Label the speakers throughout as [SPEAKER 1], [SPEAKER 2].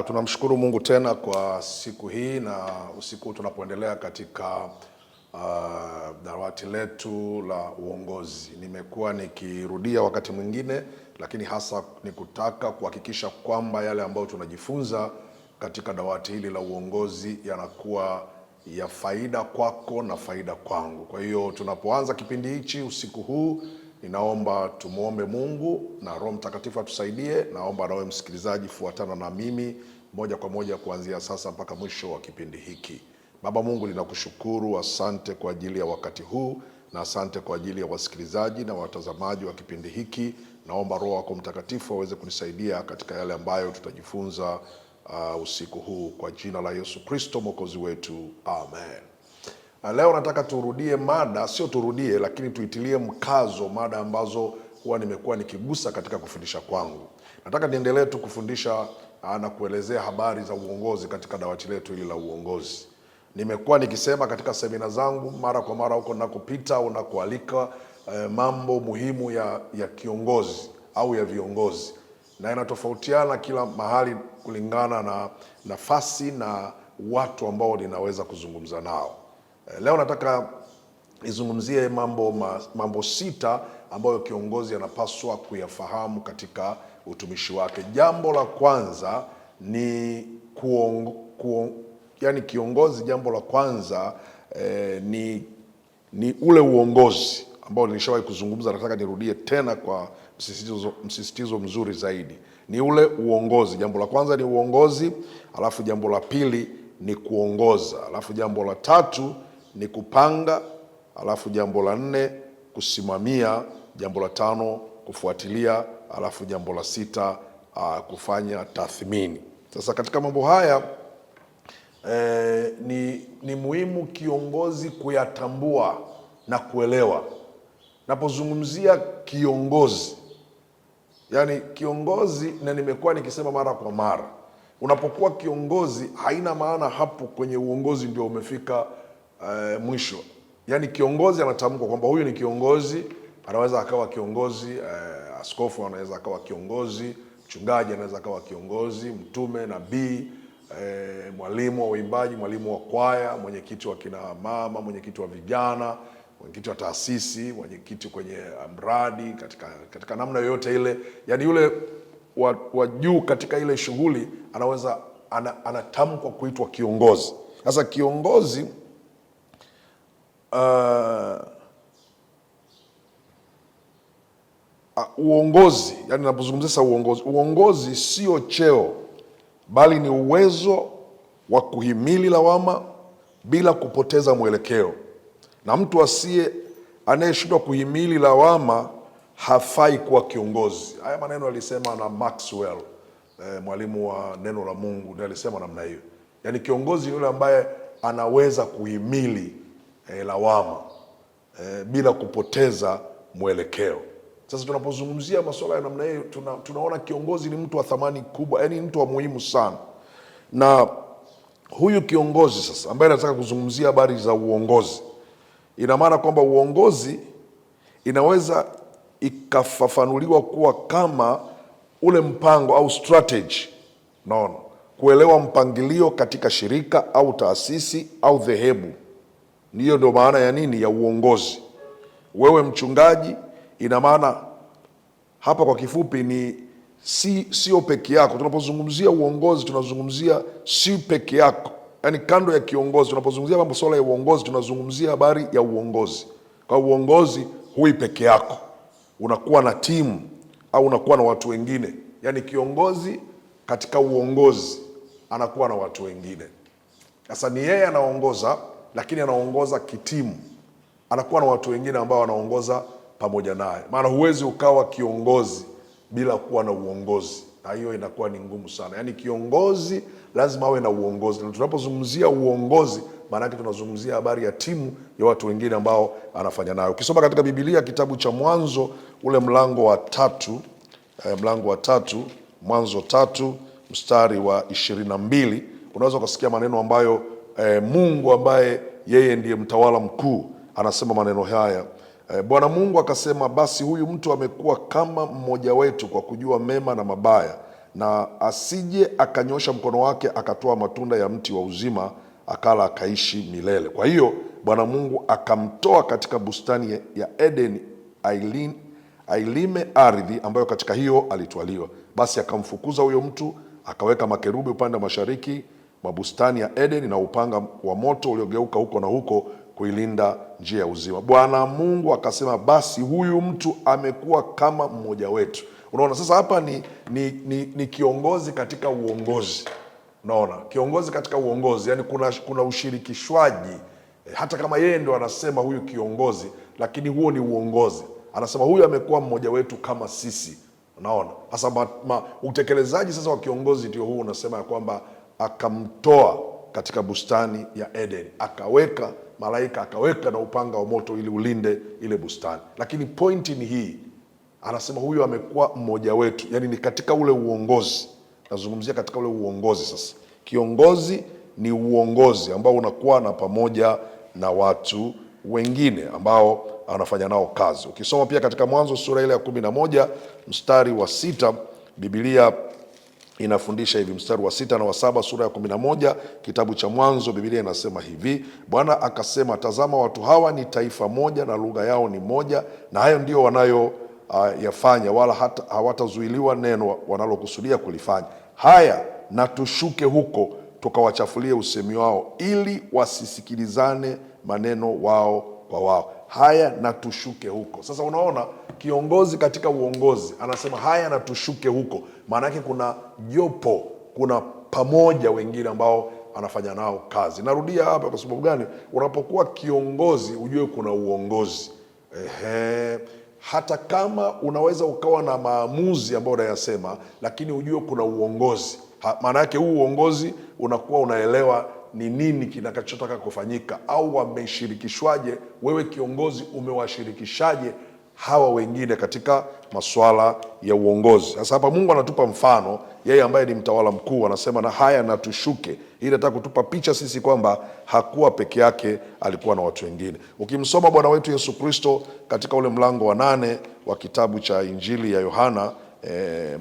[SPEAKER 1] Tunamshukuru Mungu tena kwa siku hii na usiku tunapoendelea katika dawati letu la uongozi. Nimekuwa nikirudia wakati mwingine, lakini hasa ni kutaka kuhakikisha kwamba yale ambayo tunajifunza katika dawati hili la uongozi yanakuwa ya faida kwako na faida kwangu. Kwa hiyo tunapoanza kipindi hichi usiku huu, ninaomba tumuombe Mungu na Roho Mtakatifu atusaidie. Naomba nawe msikilizaji, fuatana na mimi moja kwa moja kuanzia sasa mpaka mwisho wa kipindi hiki. Baba Mungu, ninakushukuru, asante kwa ajili ya wakati huu na asante kwa ajili ya wasikilizaji na watazamaji wa kipindi hiki. Naomba Roho wako Mtakatifu aweze kunisaidia katika yale ambayo tutajifunza usiku huu, kwa jina la Yesu Kristo Mwokozi wetu, amen. Leo nataka turudie mada, sio turudie, lakini tuitilie mkazo mada ambazo huwa nimekuwa nikigusa katika kufundisha kwangu. Nataka niendelee tu kufundisha na kuelezea habari za uongozi katika dawati letu hili la uongozi. Nimekuwa nikisema katika semina zangu mara kwa mara huko nakopita au nakoalika mambo muhimu ya kiongozi au ya viongozi, na inatofautiana kila mahali kulingana na nafasi na watu ambao ninaweza kuzungumza nao. Leo nataka nizungumzie mambo sita ambayo kiongozi anapaswa kuyafahamu katika utumishi wake. Jambo la kwanza ni kiongozi, jambo la kwanza ni ule uongozi ambao nilishawahi kuzungumza. Nataka nirudie tena kwa msisitizo mzuri zaidi. Ni ule uongozi. Jambo la kwanza ni uongozi, alafu jambo la pili ni kuongoza, alafu jambo la tatu ni kupanga, alafu jambo la nne kusimamia, jambo la tano kufuatilia, alafu jambo la sita kufanya tathmini. Sasa katika mambo haya ni muhimu kiongozi kuyatambua na kuelewa. Napozungumzia kiongozi, yani kiongozi, na nimekuwa nikisema mara kwa mara, unapokuwa kiongozi haina maana hapo kwenye uongozi ndio umefika mwisho. Yani kiongozi anatamkwa kwamba huyu ni kiongozi, anaweza akawa kiongozi, askofu anaweza akawa kiongozi, mchungaji anaweza akawa kiongozi, mtume, nabii, mwalimu wa uimbaji, mwalimu wa kwaya, mwenyekiti wa kina mama, mwenyekiti wa vijana, mwenyekiti wa taasisi, mwenyekiti kwenye mradi, katika namna yoyote ile. Yani yule wa juu katika ile shughuli anaweza anatamkwa kuitwa kiongozi. Sasa kiongozi uongozi, yani napozungumzia sasa uongozi sio cheo, bali ni uwezo wa kuhimili lawama bila kupoteza mwelekeo. Na mtu anayeshindwa kuhimili lawama hafai kuwa kiongozi. Haya maneno alisema na Maxwell, mwalimu wa neno la Mungu, ndiye alisema namna hiyo. Yani kiongozi yule ambaye anaweza kuhimili lawama bila kupoteza mwelekeo. Sasa tunapozungumzia masuala ya namna hiyo, tunaona kiongozi ni mtu wa thamani kubwa, yani mtu wa muhimu sana. Na huyu kiongozi sasa ambaye nataka kuzungumzia habari za uongozi, ina maana kwamba uongozi inaweza ikafafanuliwa kuwa kama ule mpango au strategy. Naona kuelewa mpangilio katika shirika au taasisi au dhehebu. Ndiyo ndio maana ya nini ya uongozi. Wewe mchungaji, ina maana hapa kwa kifupi ni sio peke yako. Tunapozungumzia uongozi tunazungumzia si peke yako. Yaani kando ya kiongozi, tunapozungumzia mambo swala ya uongozi tunazungumzia habari ya uongozi. Kwa uongozi hui peke yako, unakuwa na timu au unakuwa na watu wengine. Yaani kiongozi katika uongozi anakuwa na watu wengine. Sasa ni yeye anaongoza, lakini anaongoza kitimu, anakuwa na watu wengine ambao wanaongoza pamoja naye. Maana huwezi ukawa kiongozi bila kuwa na uongozi, na hiyo inakuwa ni ngumu sana. Yaani kiongozi lazima awe na uongozi. Na tunapozungumzia uongozi, maana yake tunazungumzia habari ya timu ya watu wengine ambao anafanya nayo. Ukisoma katika Biblia kitabu cha Mwanzo ule mlango wa 3, Mwanzo 3 mstari wa 22, unaweza kusikia maneno ambayo Mungu ambaye yeye ndiye mtawala mkuu anasema maneno haya. Bwana Mungu akasema, basi huyu mtu amekuwa kama mmoja wetu kwa kujua mema na mabaya, na asije akanyosha mkono wake akatoa matunda ya mti wa uzima akala akaishi milele. Kwa hiyo Bwana Mungu akamtoa katika bustani ya Edeni ailime ardhi ambayo katika hiyo alitwaliwa. Basi akamfukuza huyo mtu, akaweka makerubi upande wa mashariki mwa bustani ya Edeni na upanga wa moto uliogeuka huko na huko kuilinda njia ya uzima. Bwana Mungu akasema, basi huyu mtu amekuwa kama mmoja wetu. Unaona sasa hapa ni kiongozi katika uongozi. Unaona, kiongozi katika uongozi, yani kuna ushirikishwaji. Hata kama yeye ndo anasema huyu kiongozi, lakini huo ni uongozi. Anasema huyu amekuwa mmoja wetu kama sisi. Unaona? Sasa utekelezaji sasa wa kiongozi ndio huu, unasema ya kwamba akamtoa katika bustani ya Eden, akaweka malaika, akaweka na upanga wa moto ili ulinde ile bustani. Lakini pointi ni hii, anasema huyu amekuwa mmoja wetu, yani ni katika ule uongozi. Nazungumzia katika ule uongozi. Sasa kiongozi ni uongozi ambao unakuwa na pamoja na watu wengine ambao anafanya nao kazi. Ukisoma pia katika Mwanzo sura ile ya 11 mstari wa 6, Biblia inafundisha hivi, mstari wa 6 na wa 7, sura ya 11 kitabu cha Mwanzo, Biblia inasema hivi: Bwana akasema, tazama watu hawa ni taifa moja na lugha yao ni moja, na hayo ndio wanayo yafanya, wala hata hawatazuiliwa neno wanalokusudia kulifanya. Haya, na tushuke huko tukawachafulie usemi wao, ili wasisikilizane maneno wao kwa wao. Haya, na tushuke huko. Sasa unaona, kiongozi katika uongozi anasema haya, na tushuke huko. Maana yake kuna jopo, kuna pamoja wengine ambao anafanya nao kazi. Narudia hapa kwa sababu gani? Unapokuwa kiongozi ujue kuna uongozi. Hata kama unaweza ukawa na maamuzi ambayo unayasema, lakini ujue kuna uongozi. Maana yake huu uongozi unakuwa unaelewa ni nini kinachotaka kufanyika, au wameshirikishwaje. Wewe kiongozi umewashirikishaje hawa wengine katika masuala ya uongozi? Sasa hapa Mungu anatupa mfano, yeye ambaye ni mtawala mkuu, anasema na haya, na tushuke. Hii nataka kutupa picha sisi kwamba hakuwa peke yake, alikuwa na watu wengine. Ukimsoma Bwana wetu Yesu Kristo katika ule mlango wa 8 wa kitabu cha Injili ya Yohana,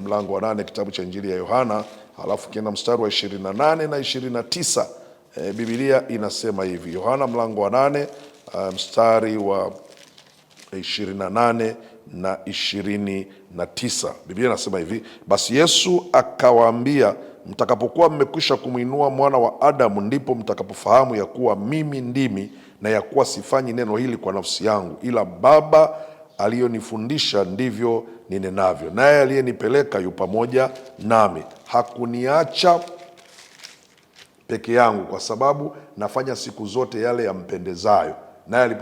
[SPEAKER 1] mlango wa 8 kitabu cha Injili ya Yohana, halafu kienda mstari wa 28 na 29, Biblia inasema hivi. Yohana mlango wa 8 mstari wa 28 na 29, Biblia inasema hivi: basi Yesu akawaambia, mtakapokuwa mmekwisha kumwinua mwana wa Adamu, ndipo mtakapofahamu ya kuwa mimi ndimi, na ya kuwa sifanyi neno hili kwa nafsi yangu, ila Baba aliyonifundisha ndivyo ninenavyo, naye aliyenipeleka yu pamoja nami. Hakuniacha peke yangu, kwa sababu nafanya siku zote yale yampendezayo. Naye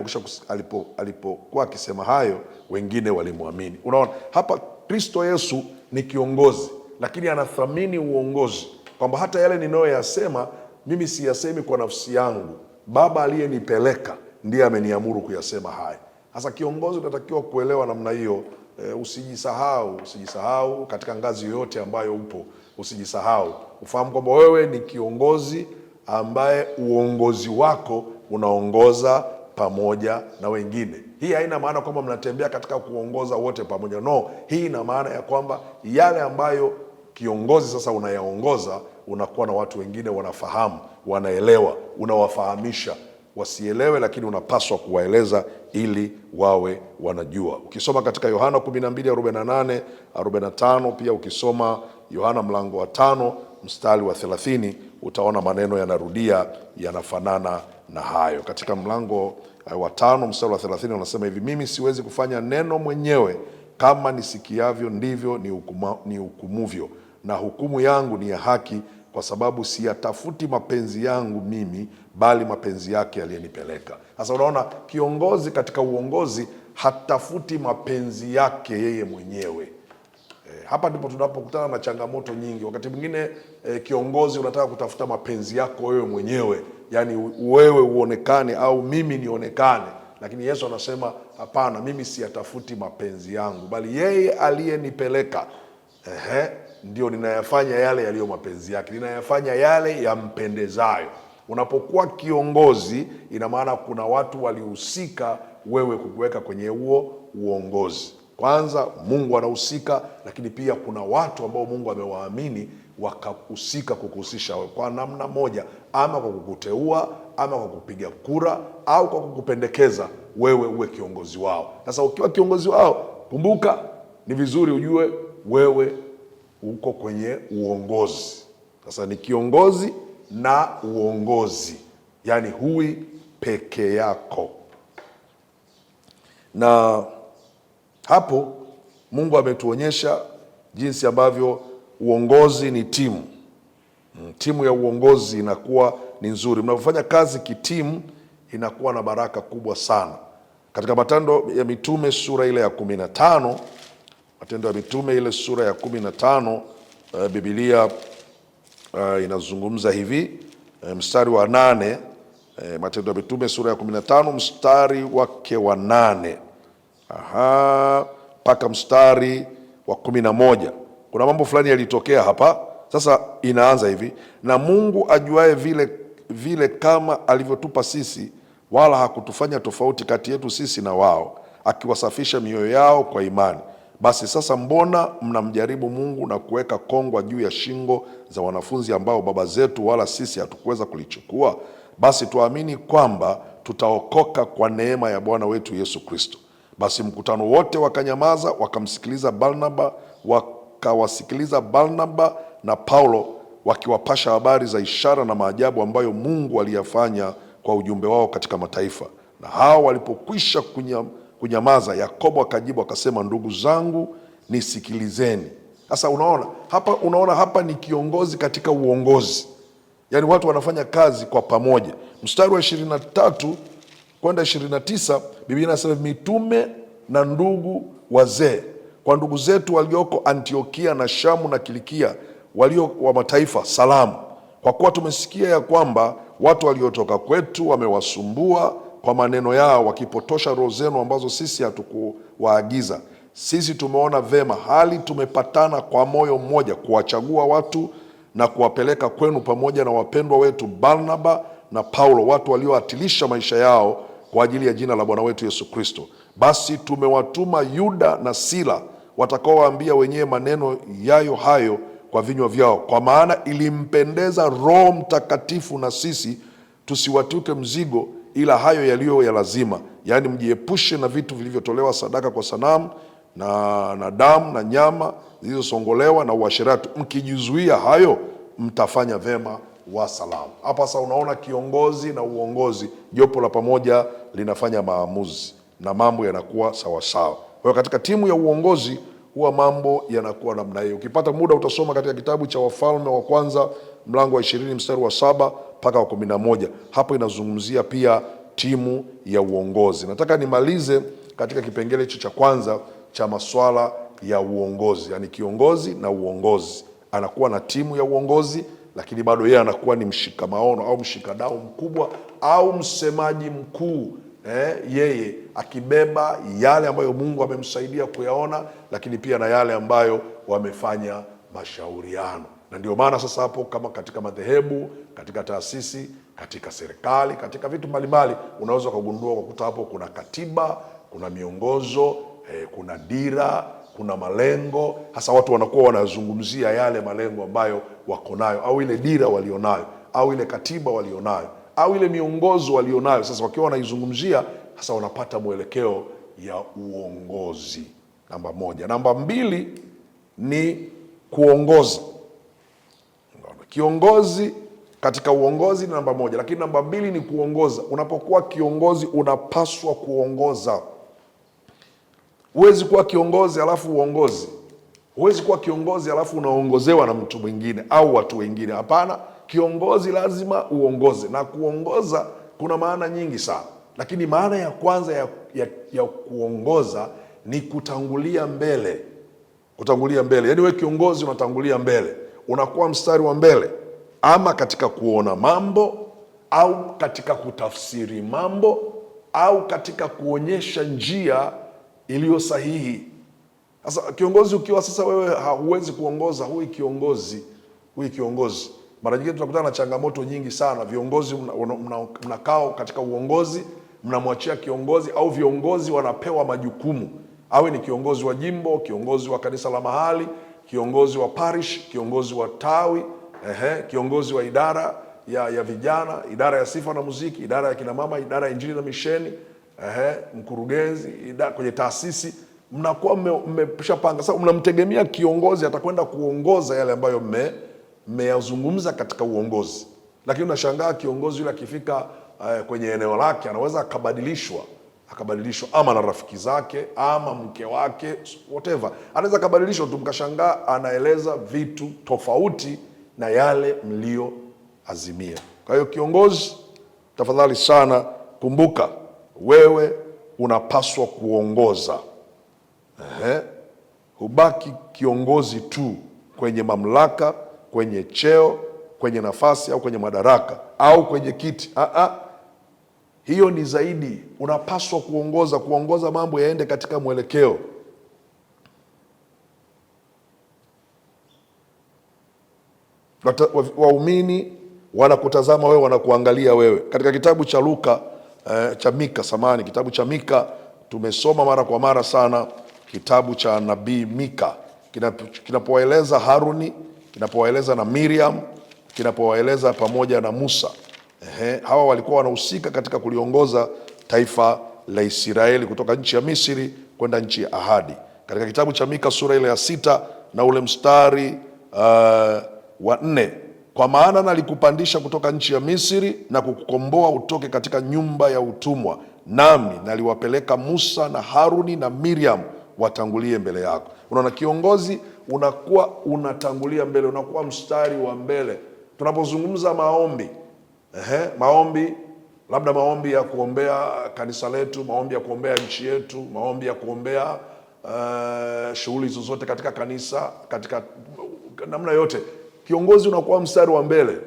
[SPEAKER 1] alipokuwa akisema hayo, wengine walimwamini. Unaona hapa Kristo Yesu ni kiongozi, lakini anathamini uongozi, kwamba hata yale ninayoyasema mimi siyasemi kwa nafsi yangu, Baba aliyenipeleka ndiye ameniamuru kuyasema haya. Sasa kiongozi unatakiwa kuelewa namna hiyo. Usijisahau katika ngazi yoyote ambayo upo, usijisahau. Ufahamu kwamba wewe ni kiongozi ambaye uongozi wako unaongoza pamoja na wengine. Hii haina maana kwamba mnatembea katika kuongoza wote pamoja. No, hii ina maana ya kwamba yale ambayo kiongozi sasa unayaongoza, unakuwa na watu wengine wanafahamu, wanaelewa, unawafahamisha. Wasielewe, lakini unapaswa kuwaeleza ili wawe wanajua. Ukisoma katika Yohana 12:48, 45, pia ukisoma Yohana mlango wa 5 mstari wa 30, utaona maneno yanarudia, yanafanana na hayo. Katika mlango wa 5 mstari wa 30 unasema hivi: mimi siwezi kufanya neno mwenyewe, kama nisikiavyo ndivyo ni hukumuvyo, na hukumu yangu ni ya haki, kwa sababu siyatafuti mapenzi yangu mimi, bali mapenzi yake aliyenipeleka. Sasa unaona, kiongozi katika uongozi hatafuti mapenzi yake yeye mwenyewe. Hapa ndipo tunapokutana na changamoto nyingi. Wakati mwingine kiongozi unataka kutafuta mapenzi yako wewe mwenyewe, yani wewe uonekane au mimi nionekane. Lakini Yesu anasema hapana, mimi siyatafuti mapenzi yangu, bali yeye aliyenipeleka ndio ninayafanya yale yaliyo mapenzi yake, ninayafanya yale yampendezayo. Unapokuwa kiongozi, ina maana kuna watu walihusika wewe kukuweka kwenye huo uongozi. Kwanza Mungu anahusika, lakini pia kuna watu ambao Mungu amewaamini wakahusika kukuhusisha kwa namna moja, ama kwa kukuteua, ama kwa kupiga kura, au kwa kukupendekeza wewe uwe kiongozi wao. Sasa ukiwa kiongozi wao, kumbuka, ni vizuri ujue wewe uko kwenye uongozi. Sasa ni kiongozi na uongozi, yaani hui peke yako. Na hapo Mungu ametuonyesha jinsi ambavyo uongozi ni timu. Timu ya uongozi inakuwa ni nzuri. Mnapofanya kazi kitimu, inakuwa na baraka kubwa sana. Katika Matendo ya Mitume sura ile ya 15, Matendo ya Mitume ile sura ya 15, Biblia inazungumza hivi, mstari wa 8. Matendo ya Mitume sura ya 15 mstari wake wa 8 mpaka mstari wa 11. Kuna mambo fulani yalitokea hapa. Sasa inaanza hivi: na Mungu ajuae vile kama alivyotupa sisi, wala hakutufanya tofauti kati yetu sisi na wao, akiwasafisha mioyo yao kwa imani. Basi sasa mbona mnamjaribu Mungu na kuweka kongwa juu ya shingo za wanafunzi ambao baba zetu wala sisi hatukuweza kulichukua? Basi tuamini kwamba tutaokoka kwa neema ya Bwana wetu Yesu Kristo. Basi mkutano wote wakanyamaza, wakawasikiliza Barnaba na Paulo, wakiwapasha habari za ishara na maajabu ambayo Mungu aliyafanya kwa ujumbe wao katika mataifa. Na hao walipokwisha kunyamaza, Yakobo akajibu akasema, ndugu zangu, nisikilizeni. Sasa unaona hapa ni kiongozi katika uongozi, yaani watu wanafanya kazi kwa pamoja. Mstari wa 23 kwenda 29, Biblia inasema, mitume na ndugu wazee, kwa ndugu zetu walioko Antiokia na Shamu na Kilikia, walio wa mataifa, salamu. Kwa kuwa tumesikia ya kwamba watu waliotoka kwetu wamewasumbua kwa maneno yao, wakipotosha roho zenu ambazo sisi hatukuwaagiza. Sisi tumeona vema, hali tumepatana kwa moyo mmoja, kuwachagua watu na kuwapeleka kwenu pamoja na wapendwa wetu Barnaba na Paulo, watu walioatilisha maisha yao kwa ajili ya jina la Bwana wetu Yesu Kristo. Basi tumewatuma Yuda na Sila, watakaowaambia wenyewe maneno yayo hayo kwa vinywa vyao, kwa maana ilimpendeza Roho Mtakatifu na sisi tusiwatuke mzigo, ila hayo yaliyo ya lazima, yaani mjiepushe na vitu vilivyotolewa sadaka kwa sanamu na damu na nyama zilizosongolewa na uasherati. Mkijizuia hayo, mtafanya vema wa salamu. Hapa sasa unaona kiongozi na uongozi, jopo la pamoja linafanya maamuzi na mambo yanakuwa sawasawa. Kwa hiyo katika timu ya uongozi huwa mambo yanakuwa namna hiyo. Ukipata muda utasoma katika kitabu cha Wafalme wa Kwanza mlango wa 20 mstari wa 7 mpaka wa 11. Hapo inazungumzia pia timu ya uongozi. Nataka nimalize katika kipengele hicho cha kwanza cha masuala ya uongozi, yani kiongozi na uongozi. Anakuwa na timu ya uongozi, lakini bado yeye anakuwa ni mshika maono au mshikadau mkubwa au msemaji mkuu. Yeye akibeba yale ambayo Mungu amemsaidia kuyaona, lakini pia na yale ambayo wamefanya mashauriano. Na ndio maana sasa hapo, kama katika madhehebu, katika taasisi, katika serikali, katika vitu mbalimbali, unaweza kugundua kukuta hapo kuna katiba, kuna miongozo, kuna dira, kuna malengo. Hasa watu wanakuwa wanazungumzia yale malengo ambayo wako nayo, au ile dira walionayo, au ile katiba walionayo, au ile miongozo walionayo. Sasa wakiwa wanaizungumzia, sasa wanapata mwelekeo ya uongozi. Namba moja. Namba mbili ni kuongoza. Kiongozi katika uongozi ni namba moja, lakini namba mbili ni kuongoza. Unapokuwa kiongozi unapaswa kuongoza. Huwezi kuwa kiongozi alafu uongozi. Huwezi kuwa kiongozi alafu unaongozewa na mtu mwingine au watu wengine. Hapana, kiongozi lazima uongoze, na kuongoza kuna maana nyingi sana, lakini maana ya kwanza ya kuongoza ni kutangulia mbele. Kutangulia mbele, yaani wewe kiongozi unatangulia mbele, unakuwa mstari wa mbele, ama katika kuona mambo, au katika kutafsiri mambo, au katika kuonyesha njia iliyo sahihi. Sasa kiongozi ukiwa sasa wewe hauwezi kuongoza, hui kiongozi. Mara nyingine tunakutana na changamoto nyingi sana. Viongozi mnakao katika uongozi, mnamwachia kiongozi, au viongozi wanapewa majukumu Awe ni kiongozi wa jimbo, kiongozi wa kanisa la mahali, kiongozi wa parish, kiongozi wa tawi, kiongozi wa idara ya vijana, idara ya sifa na muziki, idara ya kina mama, idara ya injili na misheni, mkurugenzi, kwenye taasisi. Mnakuwa mmeshapanga. Sasa mnamtegemea kiongozi atakwenda kuongoza yale ambayo mmeyazungumza katika uongozi. Lakini unashangaa kiongozi yule akifika kwenye eneo lake anaweza akabadilishwa ama na rafiki zake ama mke wake, whatever. Anaweza akabadilishwa tu, mkashangaa anaeleza vitu tofauti na yale mlioazimia. Kwa hiyo kiongozi, tafadhali sana kumbuka, wewe unapaswa kuongoza. Hubaki kiongozi tu kwenye mamlaka, kwenye cheo, kwenye nafasi au kwenye madaraka au kwenye kiti. Hiyo ni zaidi. Unapaswa kuongoza mambo yaende katika mwelekeo. Waumini wanakutazama wewe, wanakuangalia wewe. Katika kitabu cha kitabu cha Mika tumesoma mara kwa mara sana, kitabu cha nabii Mika kinapowaeleza Haruni, kinapowaeleza na Miriam, kinapowaeleza pamoja na Musa. Hawa walikuwa wanahusika katika kuliongoza taifa la Israeli kutoka nchi ya Misri kwenda nchi ya ahadi. Katika kitabu cha Mika sura ile ya 6 na ule mstari wa 4, kwa maana nalikupandisha kutoka nchi ya Misri na kukukomboa utoke katika nyumba ya utumwa, nami naliwapeleka Musa na Haruni na Miriam watangulie mbele yako. Unaona, kiongozi unakuwa unatangulia mbele, unakuwa mstari wa mbele. Tunapozungumza maombi, labda maombi ya kuombea kanisa letu, maombi ya kuombea nchi yetu, maombi ya kuombea shughuli zozote katika kanisa, katika namna yote, kiongozi unakuwa mstari wa mbele.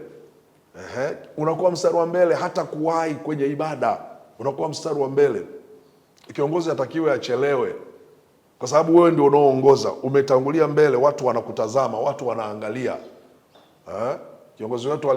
[SPEAKER 1] Unakuwa mstari wa mbele, hata kuwahi kwenye ibada unakuwa mstari wa mbele. Kiongozi hatakiwe achelewe, kwa sababu wewe ndio unaoongoza. Umetangulia mbele, watu wanakutazama, watu wanaangalia. Kiongozi wetu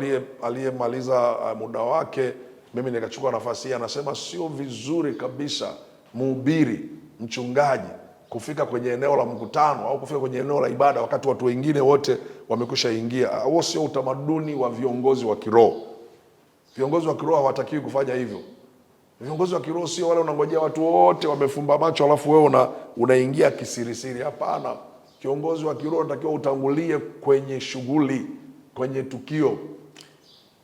[SPEAKER 1] aliyemaliza muda wake, mimi nikachukua nafasi hii, anasema sio vizuri kabisa mhubiri, mchungaji kufika kwenye eneo la mkutano au kufika kwenye eneo la ibada wakati watu wengine wote wamekwisha ingia. Huo sio utamaduni wa viongozi wa kiroho. Viongozi wa kiroho hawatakiwi kufanya hivyo. Viongozi wa kiroho sio wale unangojea watu wote wamefumba macho alafu wewe unaingia kisirisiri. Hapana. Kiongozi wa kiroho unatakiwa utangulie kwenye shughuli, kwenye tukio.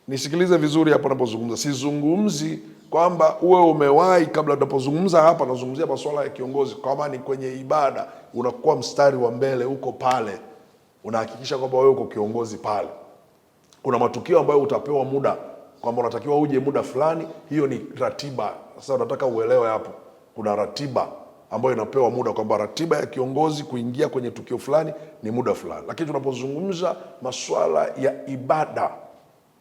[SPEAKER 1] Nisikilize vizuri hapa ninapozungumza. Sizungumzi kwamba uwe umewahi kabla. Ninapozungumza hapa nazungumzia masuala ya kiongozi. Kama ni kwenye ibada, unakuwa mstari wa mbele, uko pale. Unahakikisha kwamba wewe uko kiongozi pale. Kuna matukio ambayo utapewa muda kwamba unatakiwa uje muda fulani, hiyo ni ratiba. Sasa unataka uelewe hapo. Kuna ratiba ambayo inapewa muda, kwamba ratiba ya kiongozi kuingia kwenye tukio fulani ni muda fulani. Lakini tunapozungumza masuala ya ibada,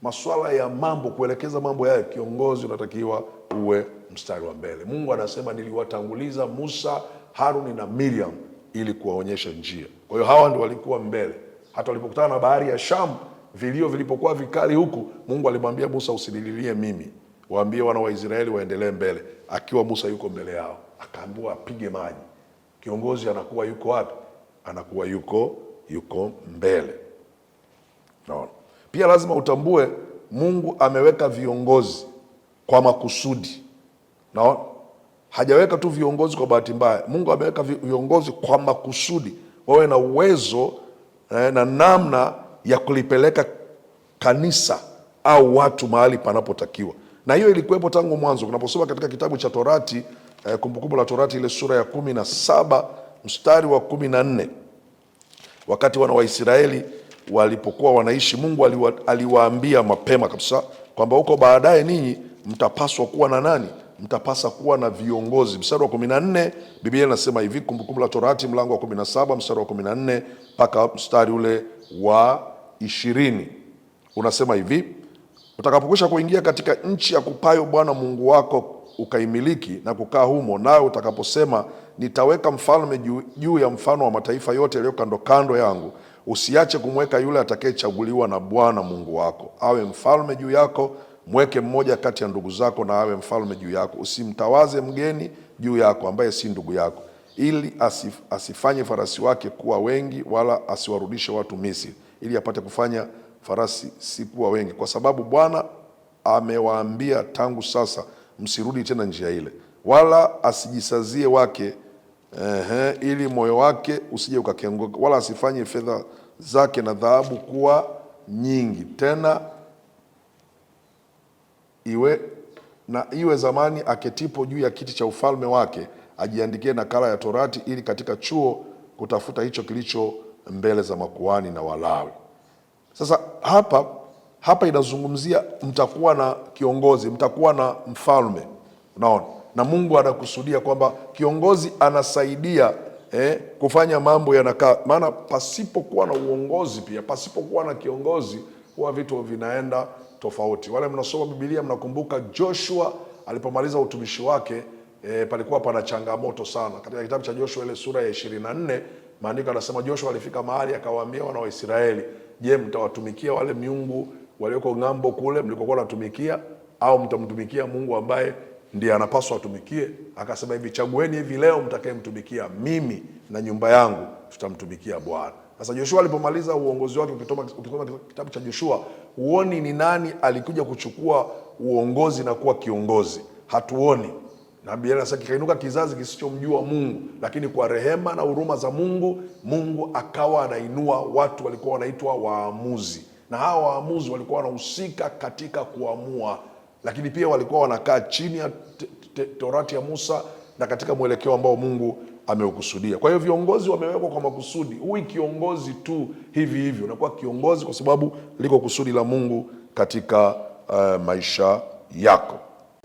[SPEAKER 1] masuala ya mambo, kuelekeza mambo ya kiongozi, unatakiwa uwe mstari wa mbele. Mungu anasema niliwatanguliza Musa, Haruni na Miriam ili kuwaonyesha njia. Kwa hiyo hawa ndio walikuwa mbele. Hata walipokutana na bahari ya Shamu, vilio vilipokuwa vikali huku, Mungu alimwambia Musa, usinililie mimi, waambie wana wa Israeli waendelee mbele. Akiwa Musa yuko mbele yao, akaambiwa apige maji. Kiongozi anakuwa yuko wapi? Anakuwa yuko mbele. Naona pia lazima utambue Mungu ameweka viongozi kwa makusudi. Naona hajaweka tu viongozi kwa bahati mbaya. Mungu ameweka viongozi kwa makusudi, wawe na uwezo na namna ya kulipeleka kanisa au watu mahali panapotakiwa. Na hiyo ilikuwepo tangu mwanzo. Unaposoma katika kitabu cha Torati, Kumbukumbu la Torati ile sura ya 17 mstari wa 14, wakati wana wa Israeli walipokuwa wanaishi, Mungu aliwaambia mapema kabisa kwamba huko baadaye ninyi mtapaswa kuwa na nani? Mtapaswa kuwa na viongozi. Mstari wa 14 Biblia inasema hivi, Kumbukumbu la Torati mlango wa 17 mstari wa 14 mpaka mstari ule wa 20, unasema hivi: utakapokwisha kuingia katika nchi ya kupayo Bwana Mungu wako ukaimiliki na kukaa humo, nawe utakaposema nitaweka mfalme juu ya mfano wa mataifa yote yaliyo kando kando yangu, usiache kumweka yule atakayechaguliwa na Bwana Mungu wako awe mfalme juu yako. Mweke mmoja kati ya ndugu zako na awe mfalme juu yako. Usimtawaze mgeni juu yako ambaye si ndugu yako, ili asifanye farasi wake kuwa wengi, wala asiwarudishe watu Misri, ili apate kufanya farasi si kuwa wengi, kwa sababu Bwana amewaambia tangu sasa, msirudi tena njia ile. Wala asijisazie wake, ili moyo wake usije ukakengoka, wala asifanye fedha zake na dhahabu kuwa nyingi, tena iwe zamani aketipo juu ya kiti cha ufalme wake, ajiandikie nakala ya Torati, ili katika chuo kutafuta hicho kilicho mbele za makuhani na Walawi. Sasa hapa inazungumzia mtakuwa na kiongozi, mtakuwa na mfalme. Unaona, na Mungu anakusudia kwamba kiongozi anasaidia kufanya mambo yanakaa. Maana pasipokuwa na uongozi, pia pasipokuwa na kiongozi, huwa vitu vinaenda tofauti. Wale mnasoma Biblia mnakumbuka Joshua alipomaliza utumishi wake, palikuwa pana changamoto sana. Katika kitabu cha Joshua ile sura ya 24, maandiko yanasema Joshua alifika mahali akawaambia wana wa Israeli, je, mtawatumikia wale miungu walioko ng'ambo kule mlikokuwa natumikia, au mtamtumikia Mungu ambaye ndiye anapaswa atumikie? Akasema hivi, chagueni hivi leo mtakayemtumikia, mimi na nyumba yangu tutamtumikia Bwana. Sasa Joshua alipomaliza uongozi wake, ukisoma kitabu cha Joshua huoni ni nani alikuja kuchukua uongozi na kuwa kiongozi. Hatuoni. Na Biblia inasema kikainuka kizazi kisichomjua Mungu, lakini kwa rehema na huruma za Mungu, Mungu akawa anainua watu walikuwa wanaitwa waamuzi. Na hawa waamuzi walikuwa wanahusika katika kuamua, lakini pia walikuwa wanakaa chini ya Torati ya Musa na katika mwelekeo ambao Mungu ameukusudia. Kwa hiyo viongozi wamewekwa kwa makusudi. Huyu kiongozi tu hivi hivi, unakuwa kiongozi kwa sababu liko kusudi la Mungu katika maisha yako.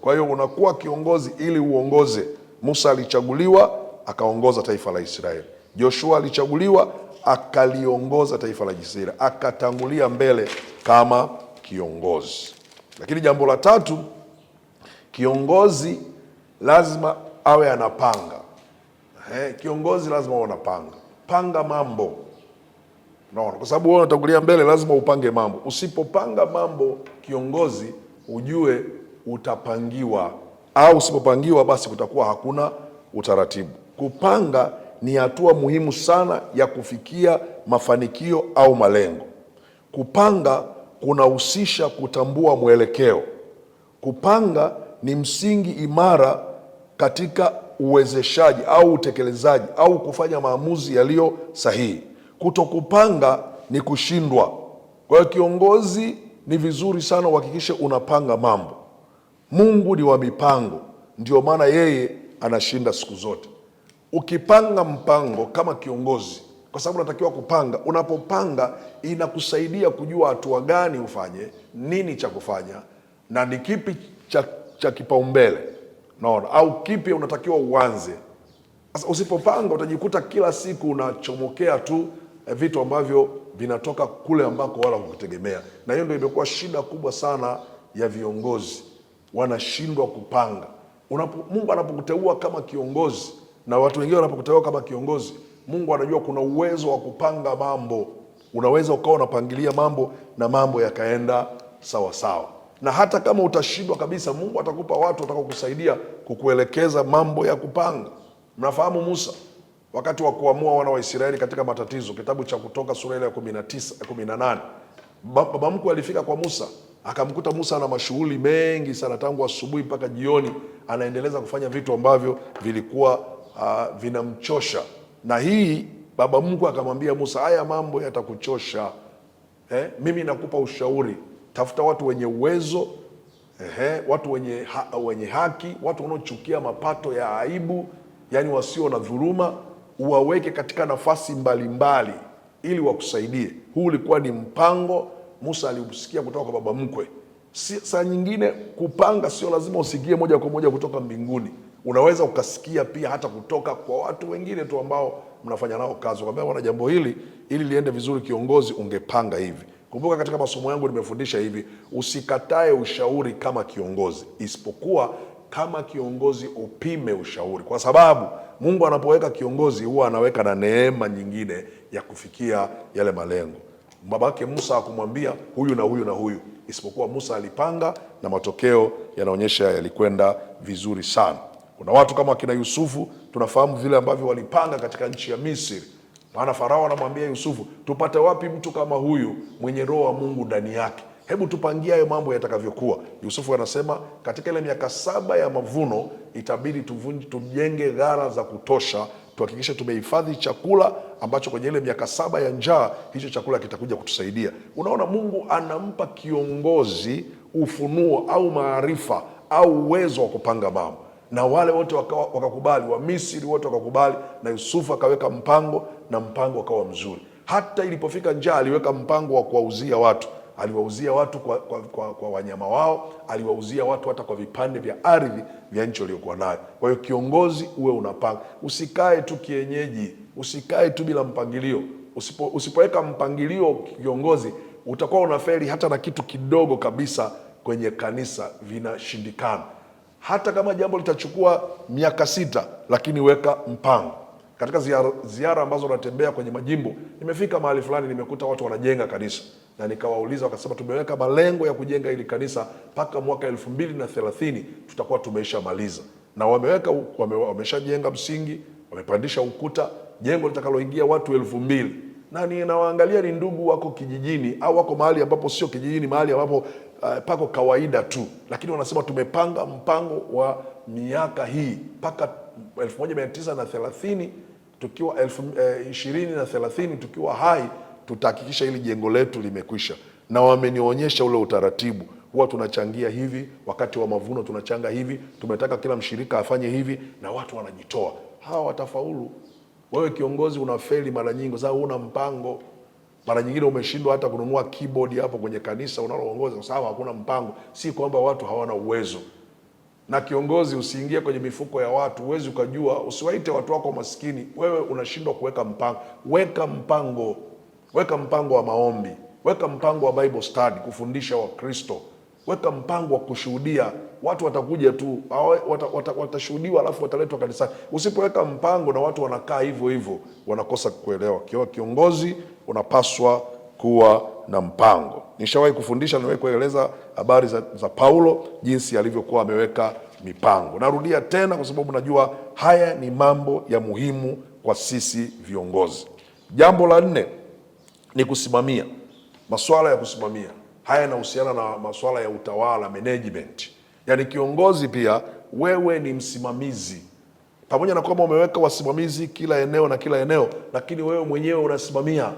[SPEAKER 1] Kwa hiyo unakuwa kiongozi ili uongoze. Musa alichaguliwa akaongoza taifa la Israeli. Joshua alichaguliwa akaliongoza taifa la Israeli, akatangulia mbele kama kiongozi. Lakini jambo la tatu, kiongozi lazima awe anapanga. Kiongozi lazima awe anapanga. Panga mambo. Unaona, kwa sababu wewe unatangulia mbele, lazima upange mambo. Usipopanga mambo kiongozi, ujue utapangiwa, au usipopangiwa basi kutakuwa hakuna utaratibu. Kupanga ni hatua muhimu sana ya kufikia mafanikio au malengo. Kupanga kunahusisha kutambua mwelekeo. Kupanga ni msingi imara katika uwezeshaji au utekelezaji au kufanya maamuzi yaliyo sahihi. Kutokupanga ni kushindwa. Kwa hiyo kiongozi ni vizuri sana uhakikishe unapanga mambo. Mungu ni wa mipango, ndio maana yeye anashinda siku zote. Ukipanga mpango kama kiongozi, kwa sababu unatakiwa kupanga, unapopanga inakusaidia kujua hatua gani ufanye, nini cha kufanya, na ni kipi cha kipaumbele. Naona, au kipi unatakiwa uanze. Sasa usipopanga utajikuta kila siku unachomokea tu vitu ambavyo vinatoka kule ambako wala hukutegemea. Na hiyo ndio imekuwa shida kubwa sana ya viongozi. Wanashindwa kupanga. Mungu anapokuteua kama kiongozi, na watu wengine wanapokuteua kama kiongozi, Mungu anajua kuna uwezo wa kupanga mambo. Unaweza ukawa unapangilia mambo na mambo yakaenda sawa sawa. Na hata kama utashindwa kabisa, Mungu atakupa watu watakao kusaidia kukuelekeza mambo ya kupanga. Mnafahamu Musa wakati wa kuamua wana wa Israeli katika matatizo, kitabu cha Kutoka sura ile ya 18, baba mkwe alifika kwa Musa, akamkuta Musa ana mashughuli mengi sana, tangu asubuhi mpaka jioni anaendeleza kufanya vitu ambavyo vilikuwa vinamchosha. Na hii baba mkwe akamwambia Musa, haya mambo yatakuchosha. Mimi nakupa ushauri, tafuta watu wenye uwezo, watu wenye haki, watu wanaochukia mapato ya aibu, yani wasio na dhuluma, uwaweke katika nafasi mbalimbali ili wakusaidie. Huu ulikuwa ni mpango Musa aliusikia kutoka kwa baba mkwe. Saa nyingine kupanga sio lazima usikie moja kwa moja kutoka mbinguni. Unaweza ukasikia pia hata kutoka kwa watu wengine tu ambao mnafanya nao kazi. Kwamba wana jambo hili ili liende vizuri, kiongozi ungepanga hivi. Kumbuka katika masomo yangu nimefundisha hivi, usikatae ushauri kama kiongozi, isipokuwa kama kiongozi upime ushauri, kwa sababu Mungu anapoweka kiongozi huwa anaweka na neema nyingine ya kufikia yale malengo. Babake Musa hakumwambia huyu na huyu na huyu, isipokuwa Musa alipanga na matokeo yanaonyesha yalikwenda vizuri sana. Kuna watu kama kina Yusufu, tunafahamu vile ambavyo walipanga katika nchi ya Misri. Maana Farao anamwambia Yusufu, tupate wapi mtu kama huyu mwenye roho wa Mungu ndani yake? Hebu tupangie hayo mambo yatakavyokuwa. Yusufu anasema katika ile miaka 7 ya mavuno itabidi tujenge ghala za kutosha, tuhakikishe tumehifadhi chakula ambacho kwenye ile miaka 7 ya njaa hicho chakula kitakuja kutusaidia. Unaona, Mungu anampa kiongozi ufunuo au maarifa au uwezo wa kupanga mambo, na wale wote wakakubali. Wa Misri wote wakakubali, na Yusufu akaweka mpango, na mpango ukawa mzuri. Hata ilipofika njaa aliweka mpango wa kuwauzia watu. Aliwauzia watu kwa wanyama wao, aliwauzia watu hata kwa vipande vya ardhi vya nchi waliokuwa nayo. Kwa hiyo kiongozi uwe unapanga, usikae tu kienyeji, usikae tu bila mpangilio. Usipoweka mpangilio kiongozi, utakuwa unafeli hata na kitu kidogo kabisa kwenye kanisa vinashindikana. Hata kama jambo litachukua miaka 6, lakini weka mpango. Katika ziara ambazo natembea kwenye majimbo, nimefika mahali fulani nimekuta watu wanajenga kanisa, na nikawauliza, wakasema tumeweka malengo ya kujenga hili kanisa mpaka mwaka 2030 tutakuwa tumeisha maliza. Na wameshajenga msingi, wamepandisha ukuta, jengo litakaloingia watu 2000. Na ninawaangalia ni ndugu wako kijijini au wako mahali ambapo sio kijijini, mahali ambapo pako kawaida tu, lakini wanasema tumepanga mpango wa miaka hii mpaka 1930 tukiwa 2030 tukiwa hai tutahakikisha hili jengo letu limekwisha. Na wamenionyesha ule utaratibu, huwa tunachangia hivi, wakati wa mavuno tunachanga hivi, tumetaka kila mshirika afanye hivi, na watu wanajitoa. Hawa watafaulu. Wewe kiongozi unafeli mara nyingi kwa sababu huna mpango. Mara nyingine umeshindwa hata kununua keyboard hapo kwenye kanisa unaloongoza kwa sababu hakuna mpango. Si kwamba watu hawana uwezo. Na kiongozi, usiingie kwenye mifuko ya watu, uwezi ukajua, usiwaite watu wako maskini, wewe unashindwa kuweka mpango. Weka mpango. Weka mpango wa maombi, weka mpango wa Bible study, kufundisha Wakristo, weka mpango wa kushuhudia. Watu watakuja tu, watashuhudiwa alafu wataletwa kanisani. Usipoweka mpango na watu wanakaa hivyo hivyo, wanakosa kuelewa. Kiongozi unapaswa kuwa na mpango. Nishawahi kufundisha, nimewahi kueleza habari za Paulo, jinsi alivyokuwa ameweka mipango. Narudia tena kwa sababu najua haya ni mambo ya muhimu kwa sisi viongozi. Jambo la 4 ni kusimamia. Masuala ya kusimamia haya yanahusiana na masuala ya utawala, management. Yaani kiongozi pia wewe ni msimamizi. Pamoja na kwamba umeweka wasimamizi kila eneo na kila eneo, lakini wewe mwenyewe unasimamia.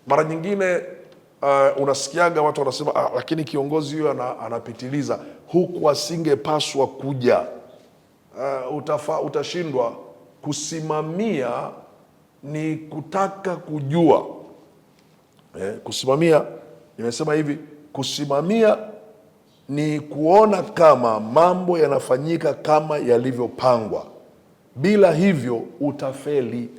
[SPEAKER 1] Mara nyingine unasikiaga watu wanasema lakini kiongozi huyo anapitiliza, huku asingepaswa kuja. Utashindwa. Kusimamia ni kutaka kujua. Kusimamia, nimesema hivi, kusimamia ni kuona kama mambo yanafanyika kama yalivyopangwa. Bila hivyo utafeli.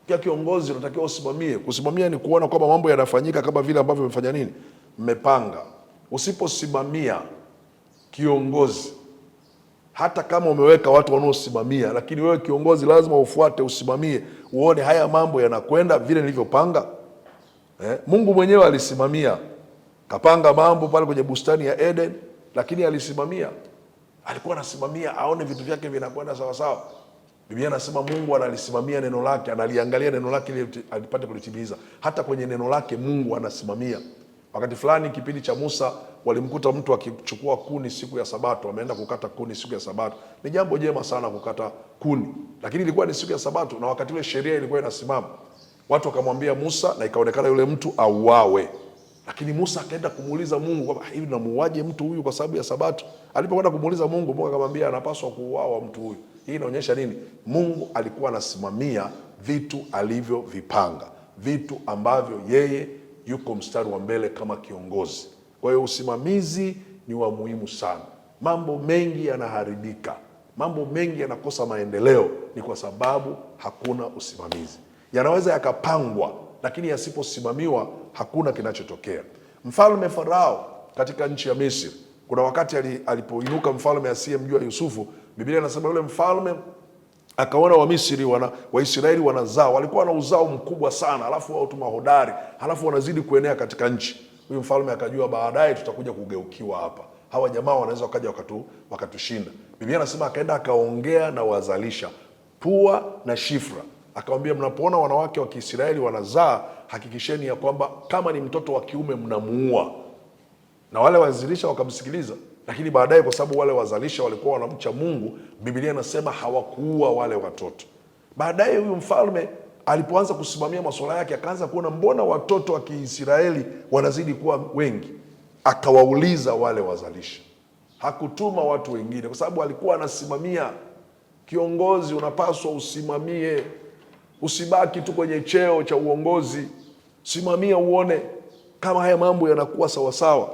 [SPEAKER 1] Kia kiongozi unatakiwa usimamie. Kusimamia ni kuona kwamba mambo yanafanyika kama vile ambavyo mmefanya nini? Mmepanga. Usiposimamia kiongozi, hata kama umeweka watu wanaosimamia, lakini wewe kiongozi lazima ufuate, usimamie, uone haya mambo yanakwenda vile nilivyopanga. Mungu mwenyewe alisimamia, kapanga mambo pale kwenye bustani ya Eden, lakini alisimamia. Alikuwa anasimamia aone vitu vyake vinakwenda sawa sawa. Biblia inasema Mungu analisimamia neno lake, analiangalia neno lake ili alipate kulitimiza. Hata kwenye neno lake Mungu anasimamia. Wakati fulani kipindi cha Musa walimkuta mtu akichukua kuni siku ya Sabato, ameenda kukata kuni siku ya Sabato. Ni jambo jema sana kukata kuni, lakini ilikuwa ni siku ya Sabato na wakati ule sheria ilikuwa inasimama. Watu wakamwambia Musa na ikaonekana yule mtu auawe. Lakini Musa akaenda kumuuliza Mungu kwamba hivi namuuaje mtu huyu kwa sababu ya Sabato? Alipokwenda kumuuliza Mungu, Mungu akamwambia anapaswa kuuawa mtu huyu. Hii inaonyesha nini? Mungu alikuwa anasimamia vitu alivyovipanga, vitu ambavyo yeye yuko mstari wa mbele kama kiongozi. Kwa hiyo usimamizi ni wa muhimu sana. Mambo mengi yanaharibika, mambo mengi yanakosa maendeleo, ni kwa sababu hakuna usimamizi. Yanaweza yakapangwa, lakini yasiposimamiwa hakuna kinachotokea. Mfalme Farao katika nchi ya Misri, kuna wakati alipoinuka mfalme asiyemjua Yusufu, Biblia inasema yule mfalme akaona Waisraeli wanazao, walikuwa na uzao mkubwa sana, alafu watu mahodari, alafu wanazidi kuenea katika nchi. Huyu mfalme akajua baadaye tutakuja kugeukiwa hapa, hawa jamaa wanaweza wakaja wakatushinda. Biblia anasema akaenda akaongea na wazalisha Pua na Shifra, akamwambia, mnapoona wanawake wa Kiisraeli wanazaa, hakikisheni ya kwamba kama ni mtoto wa kiume mnamuua. Na wale wazalisha wakamsikiliza, lakini baadaye kwa sababu wale wazalisha walikuwa wanamcha Mungu, Biblia inasema hawakuua wale watoto. Baadaye huyu mfalme alipoanza kusimamia masuala yake, akaanza kuona mbona watoto wa Kiisraeli wanazidi kuwa wengi. Akawauliza wale wazalisha, hakutuma watu wengine, kwa sababu alikuwa anasimamia. Kiongozi unapaswa usimamie, usibaki tu kwenye cheo cha uongozi. Simamia uone kama haya mambo yanakuwa sawasawa.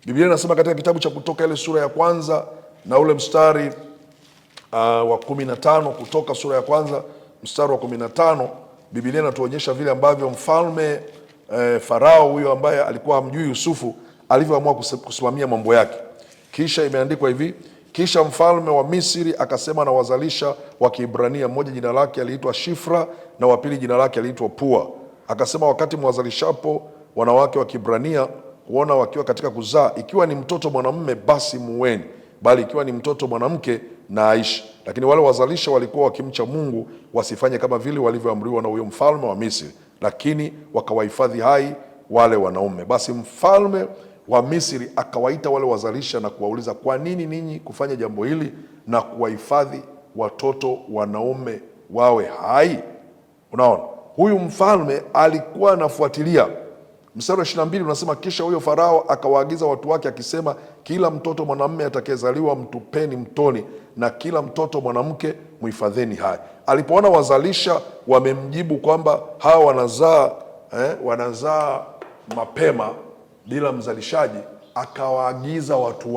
[SPEAKER 1] Biblia inasema katika kitabu cha Kutoka ile sura ya kwanza na ule mstari wa 15, Kutoka sura ya kwanza mstari wa 15, Biblia inatuonyesha vile ambavyo mfalme Farao huyo ambaye alikuwa hamjui Yusufu alivyoamua kusimamia mambo yake. Kisha imeandikwa hivi: kisha mfalme wa Misri akasema na wazalisha wa Kiebrania, mmoja jina lake aliitwa Shifra na wa pili jina lake aliitwa Pua. Akasema, wakati mwazalishapo wanawake wa Kiebrania kuona wakiwa katika kuzaa, ikiwa ni mtoto mwanamume basi muweni, bali ikiwa ni mtoto mwanamke na aishi. Lakini wale wazalisha walikuwa wakimcha Mungu, wasifanye kama vile walivyoamriwa na huyo mfalme wa Misri, lakini wakawahifadhi hai wale wanaume. Basi mfalme wa Misri akawaita wale wazalisha na kuwauliza, kwa nini ninyi kufanya jambo hili na kuwahifadhi watoto wanaume wawe hai? Unaona, huyu mfalme alikuwa anafuatilia. Mstari wa 22 unasema, kisha huyo Farao akawaagiza watu wake akisema, kila mtoto mwanamume atakayezaliwa mtupeni mtoni, na kila mtoto mwanamke muhifadheni hai. Alipoona wazalisha wamemjibu kwamba hawa wanazaa mapema bila mzalishaji, akawaagiza watu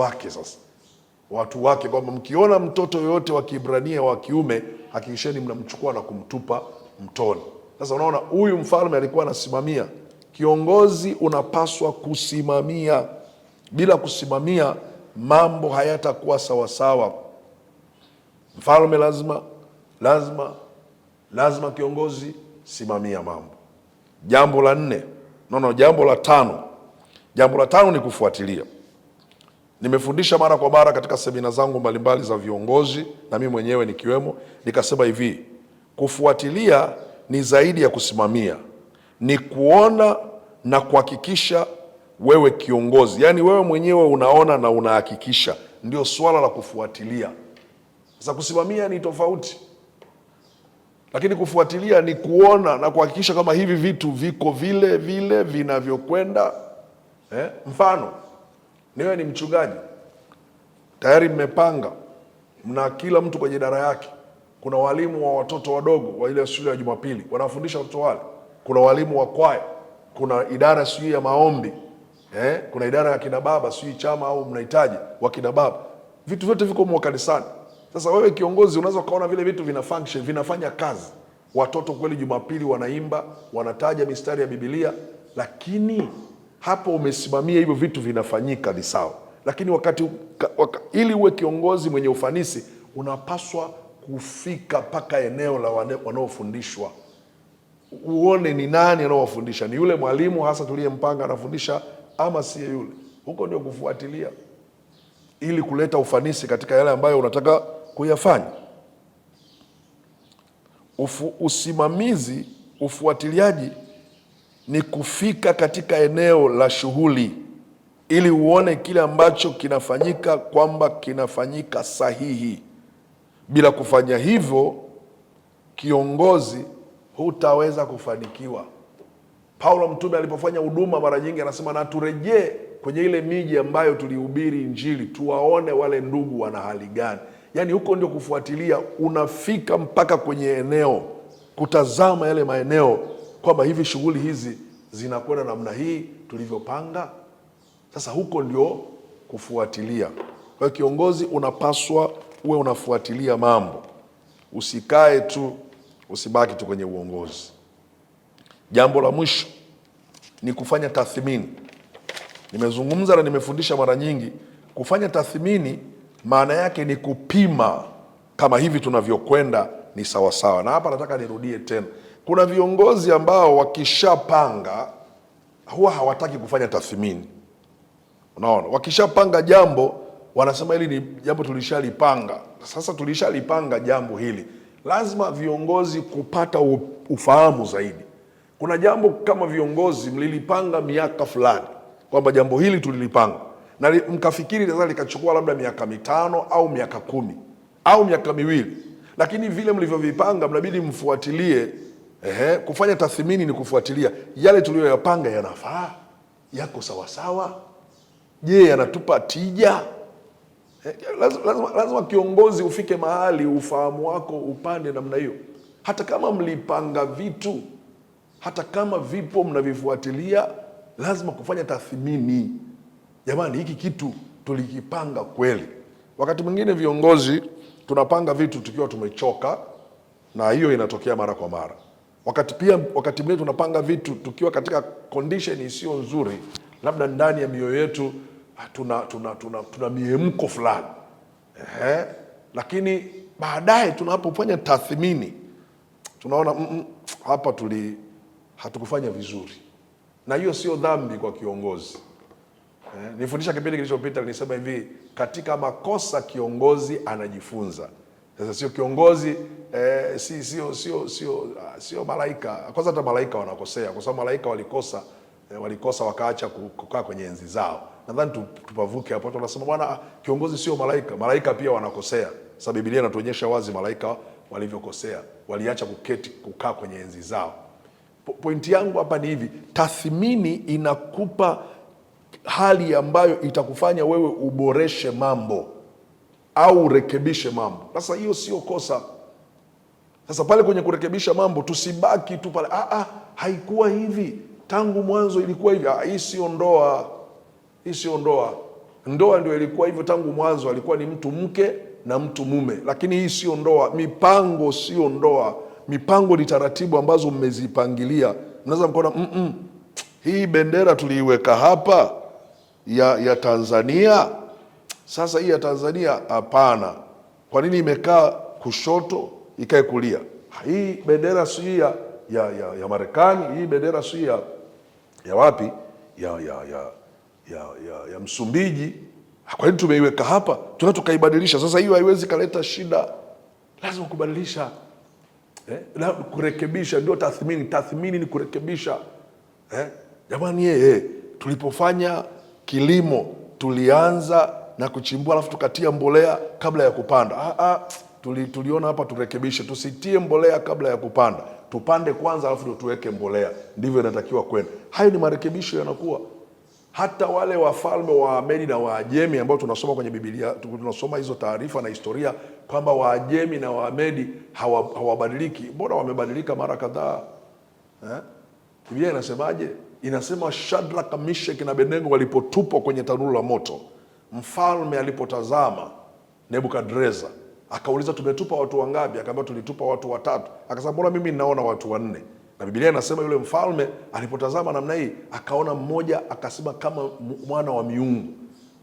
[SPEAKER 1] wake kwamba mkiona mtoto yoyote wa Kiebrania wa kiume, hakikisheni mnamchukua na kumtupa mtoni. Sasa unaona, huyu mfalme alikuwa anasimamia. Kiongozi unapaswa kusimamia. Bila kusimamia mambo hayatakuwa sawasawa. Mfalme lazima kiongozi simamia mambo. Jambo la tano ni kufuatilia. Nimefundisha mara kwa mara katika semina zangu mbalimbali za viongozi, na mimi mwenyewe nikiwemo, nikasema hivi: kufuatilia ni zaidi ya kusimamia, ni kuona na kuhakikisha wewe kiongozi. Yaani wewe mwenyewe unaona na unahakikisha, ndio swala la kufuatilia. Sasa kusimamia ni tofauti, lakini kufuatilia ni kuona na kuhakikisha kama hivi vitu viko vile vile vinavyokwenda. Mfano, niwe ni mchungaji, tayari mmepanga, mna kila mtu kwenye idara yake. Kuna walimu wa watoto wadogo wa ile shule ya Jumapili wanafundisha watoto wale, kuna walimu wa kwaya, kuna idara sijui ya maombi, kuna idara ya kina baba, sijui chama au mnahitaji wa kina baba. Vitu vyote viko mwa kanisani. Sasa wewe kiongozi unaweza ukaona vile vitu vinafanya kazi. Watoto kweli Jumapili wanaimba, wanataja mistari ya Biblia, lakini hapo umesimamia hivyo vitu vinafanyika, ni sawa. Lakini ili uwe kiongozi mwenye ufanisi, unapaswa kufika mpaka eneo la wanaofundishwa. Uone ni nani anaowafundisha, ni yule mwalimu hasa tuliyempanga anafundisha ama si yule. Huko ndio kufuatilia, ili kuleta ufanisi katika yale ambayo unataka kuyafanya. Ufuatiliaji ni kufika katika eneo la shughuli ili uone kile ambacho kinafanyika kwamba kinafanyika sahihi. Bila kufanya hivyo, kiongozi hutaweza kufanikiwa. Paulo mtume alipofanya huduma mara nyingi anasema, na turejee kwenye ile miji ambayo tulihubiri Injili, tuwaone wale ndugu wana hali gani. Yaani huko ndio kufuatilia, unafika mpaka kwenye eneo, kutazama yale maeneo kwamba hivi shughuli hizi zinakwenda namna hii tulivyopanga. Sasa huko ndio kufuatilia. Kwa hiyo kiongozi unapaswa uwe unafuatilia mambo, usikae tu, usibaki tu kwenye uongozi. Jambo la mwisho ni kufanya tathmini. Nimezungumza na nimefundisha mara nyingi, kufanya tathmini maana yake ni kupima kama hivi tunavyokwenda ni sawasawa. Na hapa nataka nirudie tena, kuna viongozi ambao wakishapanga huwa hawataki kufanya tathmini. Unaona, wakishapanga jambo wanasema hili ni jambo tulishalipanga. Sasa tulishalipanga jambo hili, lazima viongozi kupata ufahamu zaidi. Kuna jambo kama viongozi mlilipanga miaka fulani kwamba jambo hili tulilipanga, na mkafikiri sasa likachukua labda miaka 5 au miaka 10 au miaka 2, lakini vile mlivyovipanga mnabidi mfuatilie. Kufanya tathmini ni kufuatilia yale tuliyoyapanga, yanafaa, yako sawasawa, je, yanatupa tija? Lazima kiongozi ufike mahali ufahamu wako upande namna hiyo. Hata kama mlipanga vitu, hata kama vipo mnavifuatilia, lazima kufanya tathmini. Jamani, hiki kitu tulikipanga kweli? Wakati mwingine viongozi tunapanga vitu tukiwa tumechoka, na hiyo inatokea mara kwa mara. Wakati mwingine tunapanga vitu tukiwa katika condition isiyo nzuri, labda ndani ya mioyo yetu tuna miemko fulani. Lakini baadaye tunapofanya tathmini tunaona hapa hatukufanya vizuri, na hiyo sio dhambi kwa kiongozi. Nifundisha kipindi kilichopita, nilisema hivi, katika makosa kiongozi anajifunza. Sasa sio kiongozi sio malaika. Kwanza hata malaika wanakosea, kwa sababu malaika walikosa wakaacha kukaa kwenye enzi zao. Nadhani tupavuke hapo. Watu wanasema bwana, kiongozi sio malaika. Malaika pia wanakosea. Sasa Biblia inatuonyesha wazi malaika walivyokosea, waliacha kukaa kwenye enzi zao. Pointi yangu hapa ni hivi, tathmini inakupa hali ambayo itakufanya wewe uboreshe mambo au urekebishe mambo. Sasa hiyo sio kosa. Sasa pale kwenye kurekebisha mambo tusibaki tu pale, haikuwa hivi tangu mwanzo, ilikuwa hivi. Hii sio ndoa. Hii sio ndoa. Ndoa ndio ilikuwa hivyo tangu mwanzo, alikuwa ni mtu mke na mtu mume, lakini hii sio ndoa. Mipango sio ndoa. Mipango ni taratibu ambazo mmezipangilia. Mnaweza mkaona hii bendera tuliiweka hapa ya Tanzania, sasa hii ya Tanzania hapana, kwa nini imekaa kushoto ikae kulia? Hii bendera si ya Marekani, hii bendera si ya wapi, ya Msumbiji, kwa nini tumeiweka hapa? Tukaibadilisha. Sasa hiyo haiwezi kaleta shida, lazima kubadilisha, na kurekebisha. Ndio tathmini. Tathmini ni kurekebisha. Jamani, tulipofanya kilimo tulianza na kuchimbua alafu tukatia mbolea kabla ya kupanda. Tuliona hapa turekebishe, tusitie mbolea kabla ya kupanda, tupande kwanza alafu tuweke mbolea. Ndivyo inatakiwa kwenda. Hayo ni marekebisho yanakuwa. Hata wale wafalme wa Wamedi na Waajemi ambao tunasoma kwenye Biblia, tunasoma hizo taarifa na historia kwamba Waajemi na Wamedi hawabadiliki. Mbona wamebadilika mara kadhaa? Biblia inasemaje? Inasema Shadraka, Meshaki na Abednego walipotupwa kwenye tanuru la moto, mfalme alipotazama, Nebukadreza akauliza, tumetupa watu wangapi? Akaambia, tulitupa watu 3. Akasema, mbona mimi ninaona watu 4? Na Biblia inasema yule mfalme alipotazama namna hii akaona mmoja, akasema kama mwana wa miungu,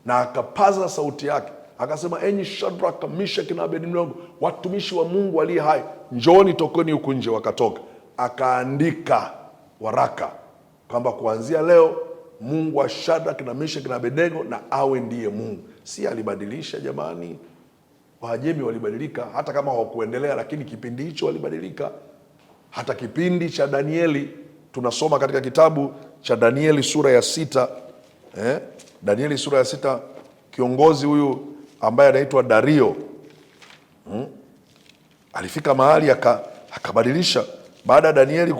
[SPEAKER 1] na akapaza sauti yake akasema, enyi Shadraka, Meshaki na Abednego, watumishi wa Mungu aliye hai, njooni, tokeni huku nje. Wakatoka. Akaandika waraka kwamba kuanzia leo Mungu wa Shadraka na Meshaki na Abednego na awe ndiye Mungu. Si alibadilisha jamani? Waajemi walibadilika, hata kama hawakuendelea, lakini kipindi hicho walibadilika. Hata kipindi cha Danieli, tunasoma katika kitabu cha Danieli sura ya 6. Danieli sura ya 6, kiongozi huyu ambaye anaitwa Dario alifika mahali akabadilisha. Baada ya Danieli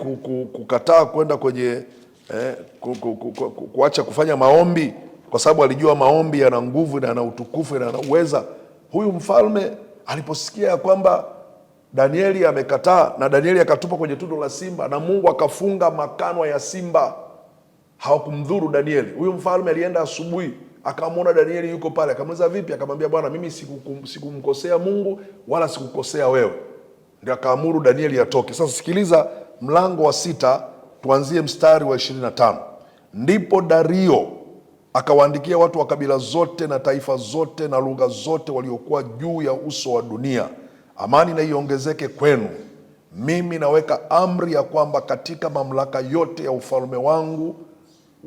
[SPEAKER 1] kukataa kwenda kwenye kuacha kufanya maombi, kwa sababu alijua maombi yana nguvu na yana utukufu na yana uweza. Huyu mfalme aliposikia ya kwamba Danieli amekataa, na Danieli akatupa kwenye tundu la simba, na Mungu akafunga makanwa ya simba, hawakumdhuru Danieli. Huyu mfalme alienda asubuhi, akamwona Danieli yuko pale, akamuuliza vipi? Akamwambia, bwana, mimi sikumkosea Mungu wala sikukosea wewe. Ndio akaamuru Danieli atoke. Sasa sikiliza mlango wa 6, tuanzie mstari wa 25. Ndipo Dario akawaandikia watu wa kabila zote na taifa zote na lugha zote waliokuwa juu ya uso wa dunia, amani na iongezeke kwenu. Mimi naweka amri ya kwamba katika mamlaka yote ya ufalme wangu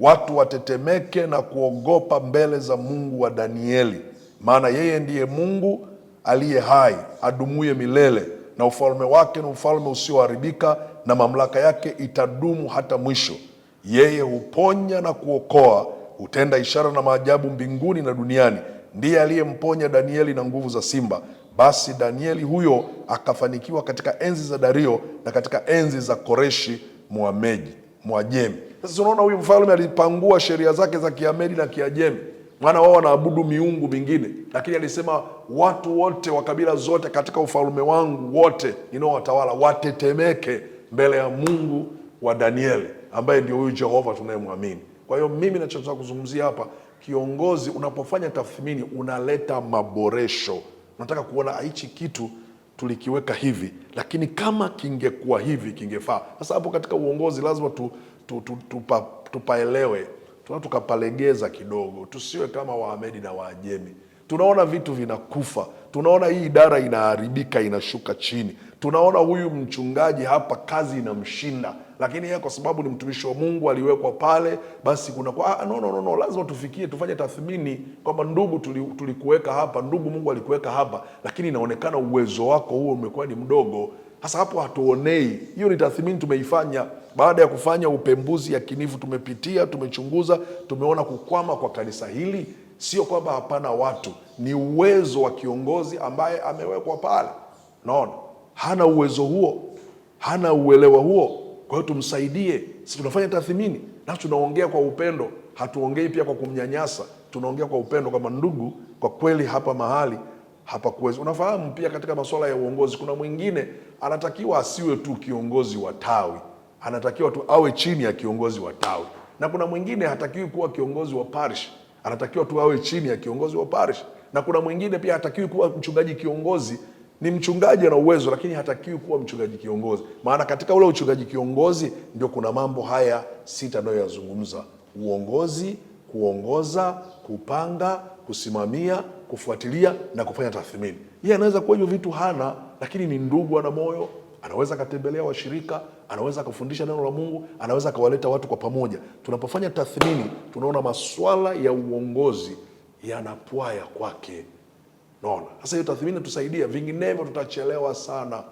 [SPEAKER 1] watu watetemeke na kuogopa mbele za Mungu wa Danieli, maana yeye ndiye Mungu aliye hai, adumuye milele, na ufalme wake ni ufalme usioharibika, na mamlaka yake itadumu hata mwisho. Yeye huponya na kuokoa, hutenda ishara na maajabu mbinguni na duniani. Ndiye aliyemponya Danieli na nguvu za simba. Basi Danieli huyo akafanikiwa katika enzi za Dario na katika enzi za Koreshi Mwajemi. Sasa unaona, huyu mfalme alipangua sheria zake za Kiamedi na Kiajemi, maana wao wanaabudu miungu mingine, lakini alisema watu wote wa kabila zote katika ufalme wangu wote ninaowatawala watetemeke mbele ya Mungu wa Danieli, ambaye ndio huyu Jehova tunayemwamini. Kwa hiyo mimi nachotaka kuzungumzia hapa, kiongozi unapofanya tathmini unaleta maboresho. Unataka kuona hichi kitu tulikiweka hivi, lakini kama kingekuwa hivi kingefaa. Sasa hapo katika uongozi lazima tupaelewe, tukapalegeza kidogo, tusiwe kama Waamedi na Waajemi. Tunaona vitu vinakufa, tunaona hii idara inaharibika, inashuka chini, tunaona huyu mchungaji hapa kazi inamshinda, lakini yeye kwa sababu ni mtumishi wa Mungu aliwekwa pale, basi kuna kwa no. Lazima tufikie, tufanye tathmini kwamba ndugu, tulikuweka hapa, ndugu, Mungu alikuweka hapa, lakini inaonekana uwezo wako huo umekuwa ni mdogo. Sasa hapo hatuonei, hiyo ni tathmini tumeifanya. Baada ya kufanya upembuzi yakinifu, tumepitia, tumechunguza, tumeona kukwama kwa kanisa hili sio kwamba hapana watu, ni uwezo wa kiongozi ambaye amewekwa pale. Naona hana uwezo huo, hana uelewa huo. Kwa hiyo tumsaidie. Sisi tunafanya tathmini na tunaongea kwa upendo, hatuongei pia kwa kumnyanyasa, tunaongea kwa upendo kama ndugu, kwa kweli hapa mahali hapakuwezi. Unafahamu pia katika masuala ya uongozi kuna mwingine anatakiwa asiwe tu kiongozi wa tawi, anatakiwa tu awe chini ya kiongozi wa tawi, na kuna mwingine hatakiwi kuwa kiongozi wa parish, anatakiwa tu awe chini ya kiongozi wa parish, na kuna mwingine pia hatakiwi kuwa mchungaji kiongozi. Ni mchungaji ana uwezo, lakini hatakiwi kuwa mchungaji kiongozi, maana katika ule uchungaji kiongozi ndio kuna mambo haya sita anayoyazungumza: uongozi, kuongoza, kupanga, kusimamia, kufuatilia na kufanya tathmini. Yeye anaweza kuwa hivyo vitu hana, lakini ni ndugu, ana moyo, anaweza akatembelea washirika, anaweza akafundisha neno la Mungu, anaweza akawaleta watu kwa pamoja. Tunapofanya tathmini tunaona maswala ya uongozi yanapwaya kwake. Naona sasa hiyo tathmini tusaidia, vinginevyo tutachelewa sana.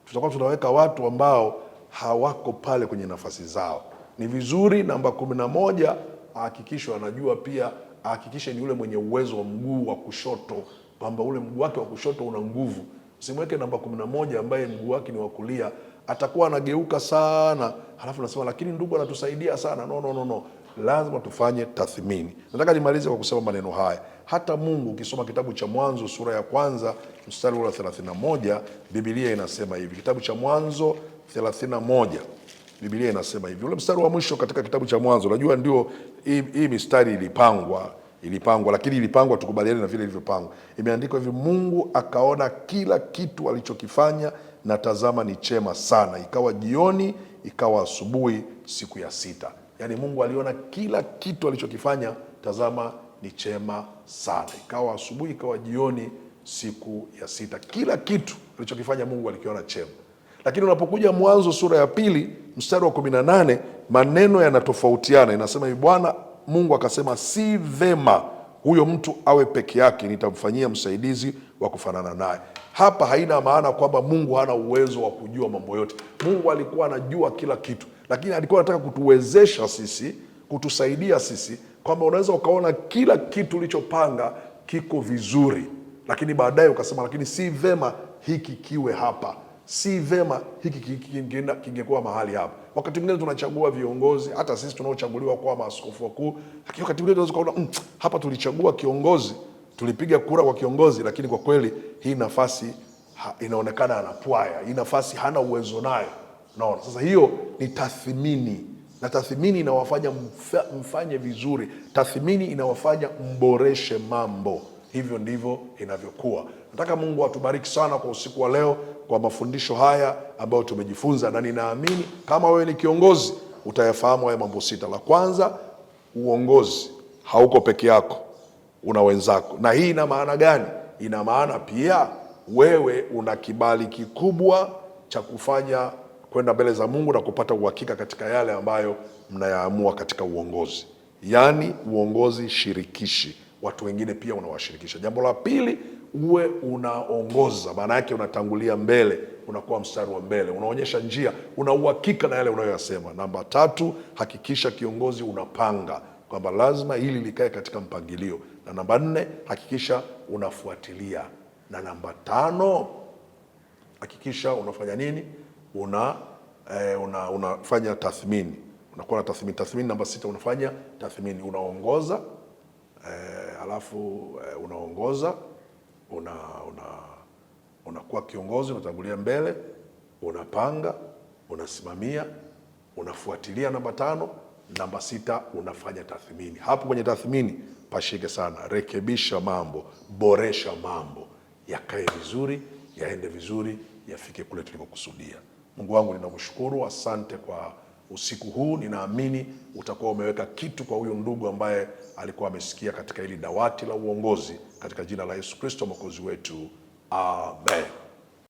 [SPEAKER 1] Tutakuwa tunaweka watu ambao hawako pale kwenye nafasi zao. Ni vizuri namba 11 ahakikishe anajua, pia ahakikishe ni yule mwenye uwezo wa mguu wa kushoto, kwamba ule mguu wake wa kushoto una nguvu. Usimweke namba 11 ambaye mguu wake ni wa kulia, atakuwa anageuka sana, halafu nasema lakini ndugu anatusaidia sana. No. Lazima tufanye tathmini. Nataka nimalize kwa kusema maneno haya. Hata Mungu, ukisoma kitabu cha Mwanzo sura ya 1 mstari wa 31, Biblia inasema hivi. Kitabu cha Mwanzo 31, Biblia inasema hivi. Ule mstari wa mwisho katika kitabu cha Mwanzo, unajua ndio hii mistari ilipangwa, lakini ilipangwa, tukubaliane na vile ilivyopangwa. Imeandikwa hivi: Mungu akaona kila kitu alichokifanya, na tazama ni chema sana. Ikawa jioni, ikawa asubuhi, siku ya 6. Yaani Mungu aliona kila kitu alichokifanya, tazama ni chema sana. Ikawa asubuhi, ikawa jioni, siku ya 6. Kila kitu alichokifanya Mungu alikiona chema. Lakini unapokuja Mwanzo sura ya 2 mstari wa 18, maneno yanatofautiana. Inasema hivi: Bwana Mungu akasema, si vema huyo mtu awe peke yake, nitamfanyia msaidizi wa kufanana naye. Hapa haina maana kwamba Mungu hana uwezo wa kujua mambo yote. Mungu alikuwa anajua kila kitu, lakini alikuwa anataka kutuwezesha sisi, kutusaidia sisi, kwamba unaweza ukaona kila kitu ulichopanga kiko vizuri, lakini baadaye ukasema lakini si vema hiki kiwe hapa, si vema hiki kingekuwa mahali hapa. Wakati mwingine tunachagua viongozi, hata sisi tunaochaguliwa kuwa maaskofu wakuu, lakini wakati mwingine tunaweza kuona hapa tulichagua kiongozi, tulipiga kura kwa kiongozi, lakini kwa kweli hii nafasi inaonekana anapwaya, hii nafasi hana uwezo nayo. Naona sasa hiyo ni tathmini, na tathmini inawafanya mfanye vizuri, tathmini inawafanya mboreshe mambo. Hivyo ndivyo inavyokuwa. Nataka Mungu atubariki sana kwa usiku wa leo, kwa mafundisho haya ambayo tumejifunza, na ninaamini kama wewe ni kiongozi utayafahamu haya mambo 6. La kwanza, uongozi hauko peke yako, una wenzako. Na hii ina maana gani? Ina maana pia wewe una kibali kikubwa cha kufanya kwenda mbele za Mungu na kupata uhakika katika yale ambayo mnayaamua katika uongozi. yaani uongozi shirikishi. Watu wengine pia unawashirikisha. Jambo la pili, uwe unaongoza, maana yake unatangulia mbele, unakuwa mstari wa mbele, unaonyesha njia, una uhakika na yale unayoyasema. Namba tatu, hakikisha kiongozi unapanga kwamba lazima hili likae katika mpangilio. Na namba nne, hakikisha unafuatilia. Na namba tano, hakikisha unafanya nini? Unafanya tathmini. Unakuwa na tathmini. Tathmini namba sita, unafanya tathmini. Unaongoza, unaongoza, unakuwa kiongozi, unatangulia mbele, unapanga, unasimamia, unafuatilia. Namba tano. Namba sita, unafanya tathmini. Hapo kwenye tathmini pashike sana, rekebisha mambo, boresha mambo, yakae vizuri, yaende vizuri, yafike kule tulikokusudia. Mungu wangu, ninakushukuru, asante kwa usiku huu. Ninaamini utakuwa umeweka kitu kwa huyo ndugu ambaye alikuwa amesikia katika hili dawati la uongozi, katika jina la Yesu Kristo Mwokozi wetu, amen.